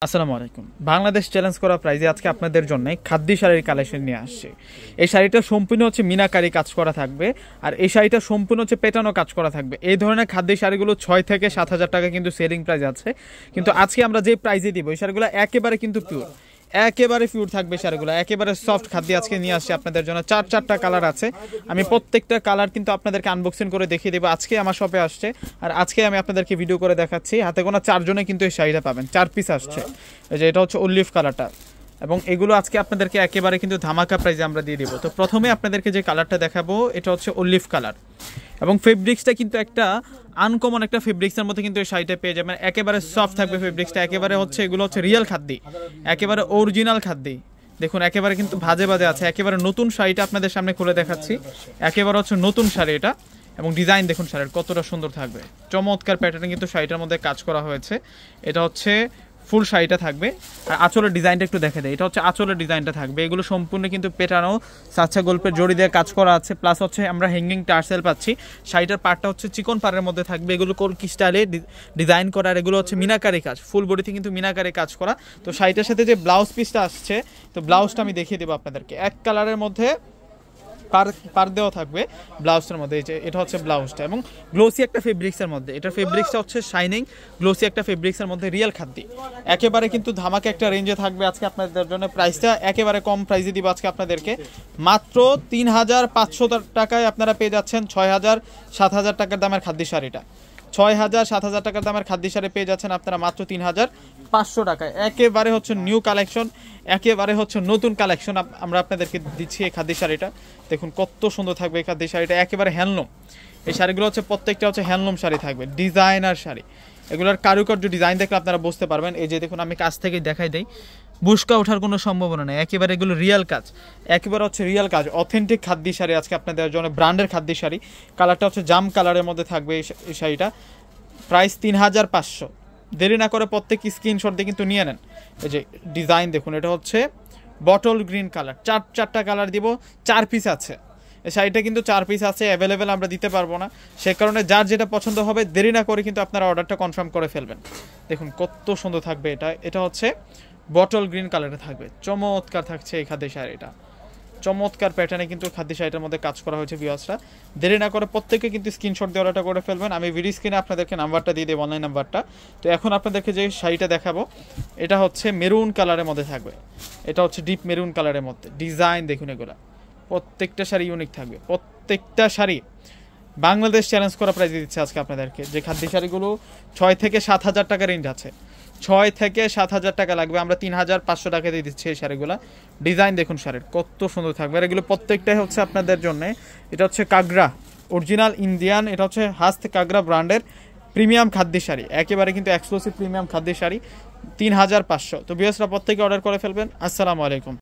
আসসালামু আলাইকুম। বাংলাদেশ চ্যালেঞ্জ করা প্রাইজে আজকে আপনাদের জন্য খাদ্য শাড়ির কালেকশন নিয়ে আসছে। এই শাড়িটা সম্পূর্ণ হচ্ছে মিনাকারি কাজ করা থাকবে, আর এই শাড়িটা সম্পূর্ণ হচ্ছে পেটানো কাজ করা থাকবে। এই ধরনের খাদ্য শাড়িগুলো 6 থেকে 7,000 টাকা কিন্তু সেলিং প্রাইস আছে, কিন্তু আজকে আমরা যে প্রাইজে দিব এই শাড়িগুলো একেবারে কিন্তু পিওর, একেবারে পিওর থাকবে শাড়িগুলো, একেবারে সফট খাদ্য আজকে নিয়ে আসছে আপনাদের জন্য। চারটা কালার আছে, আমি প্রত্যেকটা কালার কিন্তু আপনাদেরকে আনবক্সিং করে দেখিয়ে দেবো। আজকে আমার শপে আসছে আর আজকে আমি আপনাদেরকে ভিডিও করে দেখাচ্ছি। হাতে গোনা 4 জনে কিন্তু এই শাড়িটা পাবেন, 4 পিস আসছে। এই যে এটা হচ্ছে অলিভ কালারটা, এবং এগুলো আজকে আপনাদেরকে একেবারে কিন্তু ধামাকা প্রাইজে আমরা দিয়ে দেবো। তো প্রথমে আপনাদেরকে যে কালারটা দেখাবো এটা হচ্ছে অলিভ কালার, এবং ফেব্রিক্সটা কিন্তু একটা আনকমন একটা ফেব্রিক্সের মধ্যে কিন্তু এই শাড়িটা পেয়ে যাবেন। একেবারে সফট থাকবে ফেব্রিক্সটা, একেবারে হচ্ছে এগুলো হচ্ছে রিয়েল খাদ্য, একেবারে অরিজিনাল খাদ্য। দেখুন একেবারে কিন্তু ভাজে ভাজে আছে, একেবারে নতুন শাড়িটা আপনাদের সামনে খুলে দেখাচ্ছি। একেবারে হচ্ছে নতুন শাড়ি এটা, এবং ডিজাইন দেখুন শাড়ির কতটা সুন্দর থাকবে। চমৎকার প্যাটার্নে কিন্তু শাড়িটার মধ্যে কাজ করা হয়েছে। এটা হচ্ছে ফুল শাড়িটা থাকবে, আর আঁচলের ডিজাইনটা একটু দেখে দেয়। এটা হচ্ছে আঁচলের ডিজাইনটা থাকবে, এগুলো সম্পূর্ণ কিন্তু পেটানো সাচ্চা গল্পের জড়ি দিয়ে কাজ করা আছে। প্লাস হচ্ছে আমরা হ্যাঙ্গিং টার্সেল পাচ্ছি। শাড়িটার পাড়টা হচ্ছে চিকন পাড়ের মধ্যে থাকবে, এগুলো কলকি স্টাইলে ডিজাইন করা, আর এগুলো হচ্ছে মিনাকারি কাজ, ফুল বডিতে কিন্তু মিনাকারি কাজ করা। তো শাড়িটার সাথে যে ব্লাউজ পিসটা আসছে, তো ব্লাউজটা আমি দেখিয়ে দেবো আপনাদেরকে। এক কালারের মধ্যে পার দেওয়া থাকবে ব্লাউজটার মধ্যে। এটা হচ্ছে ব্লাউজটা, এবং গ্লোসি একটা ফেব্রিক্সের মধ্যে। এটার ফেব্রিক্সটা হচ্ছে শাইনিং গ্লোসি একটা ফেব্রিক্সের মধ্যে, রিয়েল খাদ্য। একেবারে কিন্তু ধামাকা একটা রেঞ্জে থাকবে আজকে আপনাদের জন্য। প্রাইসটা একেবারে কম প্রাইসে দিব আজকে আপনাদেরকে, মাত্র 3,500 টাকায় আপনারা পেয়ে যাচ্ছেন 6,000 7,000 টাকার দামের খাদ্য শাড়িটা। 6,000 7,000 টাকার দামের খাদ্য শাড়ি পেয়ে যাচ্ছেন আপনারা মাত্র 3,500 টাকায়। একেবারে হচ্ছে নিউ কালেকশন, একেবারে হচ্ছে নতুন কালেকশন আমরা আপনাদেরকে দিচ্ছি এই খাদ্য শাড়িটা। দেখুন কত সুন্দর থাকবে এই খাদ্য শাড়িটা, একেবারে হ্যান্ডলুম। এই শাড়িগুলো হচ্ছে প্রত্যেকটা হচ্ছে হ্যান্ডলুম শাড়ি থাকবে, ডিজাইনার শাড়ি। এগুলোর কারুকার্য ডিজাইন দেখলে আপনারা বুঝতে পারবেন। এই যে দেখুন আমি কাছ থেকে দেখাই দেই, বুশকা ওঠার কোনো সম্ভাবনা নেই, একেবারে এগুলো রিয়েল কাজ, একেবারে হচ্ছে রিয়েল কাজ, অথেন্টিক খাদ্য শাড়ি আজকে আপনাদের জন্য, ব্র্যান্ডের খাদ্য শাড়ি। কালারটা হচ্ছে জাম কালারের মধ্যে থাকবে এই শাড়িটা। প্রাইস 3,500। দেরি না করে প্রত্যেক স্ক্রিনশট দিয়ে কিন্তু নিয়ে নেন। এই যে ডিজাইন দেখুন, এটা হচ্ছে বটল গ্রিন কালার, চারটা কালার দিব, 4 পিস আছে। এই শাড়িটা কিন্তু 4 পিস আছে, অ্যাভেলেবেল আমরা দিতে পারবো না, সে কারণে যার যেটা পছন্দ হবে দেরি না করে কিন্তু আপনারা অর্ডারটা কনফার্ম করে ফেলবেন। দেখুন কত সুন্দর থাকবে এটা হচ্ছে বটল গ্রিন কালারে থাকবে, চমৎকার থাকছে এই খাদ্য শাড়িটা। চমৎকার প্যাটার্নে কিন্তু খাদ্য শাড়িটার মধ্যে কাজ করা হয়েছে। ভিউয়ার্সরা দেরি না করে প্রত্যেকে কিন্তু স্ক্রিনশট দিয়ে অর্ডারটা করে ফেলবেন। আমি ভিডিও স্ক্রিনে আপনাদেরকে নাম্বারটা দিয়ে দেবো, অনলাইন নাম্বারটা। তো এখন আপনাদেরকে যে শাড়িটা দেখাবো এটা হচ্ছে মেরুন কালারের মধ্যে থাকবে, এটা হচ্ছে ডিপ মেরুন কালারের মধ্যে। ডিজাইন দেখুন, এগুলা প্রত্যেকটা শাড়ি ইউনিক থাকবে, প্রত্যেকটা শাড়ি বাংলাদেশ চ্যালেঞ্জ করা প্রাইজে দিচ্ছে আজকে আপনাদেরকে। যে খাদ্য শাড়িগুলো 6 থেকে 7,000 টাকা রেঞ্জ আছে, 6 থেকে 7,000 টাকা লাগবে, আমরা 3,500 টাকা দিয়ে দিচ্ছি এই শাড়িগুলো। ডিজাইন দেখুন শাড়ির কত সুন্দর থাকবে, আর এগুলো প্রত্যেকটাই হচ্ছে আপনাদের জন্য। এটা হচ্ছে কাগরা, অরিজিনাল ইন্ডিয়ান, এটা হচ্ছে হাস্ত কাগরা ব্র্যান্ডের প্রিমিয়াম খাদ্য শাড়ি, একেবারে কিন্তু এক্সক্লুসিভ প্রিমিয়াম খাদ্য শাড়ি, 3,500। তো ভিউয়ার্সরা প্রত্যেকে অর্ডার করে ফেলবেন। আসসালামু আলাইকুম।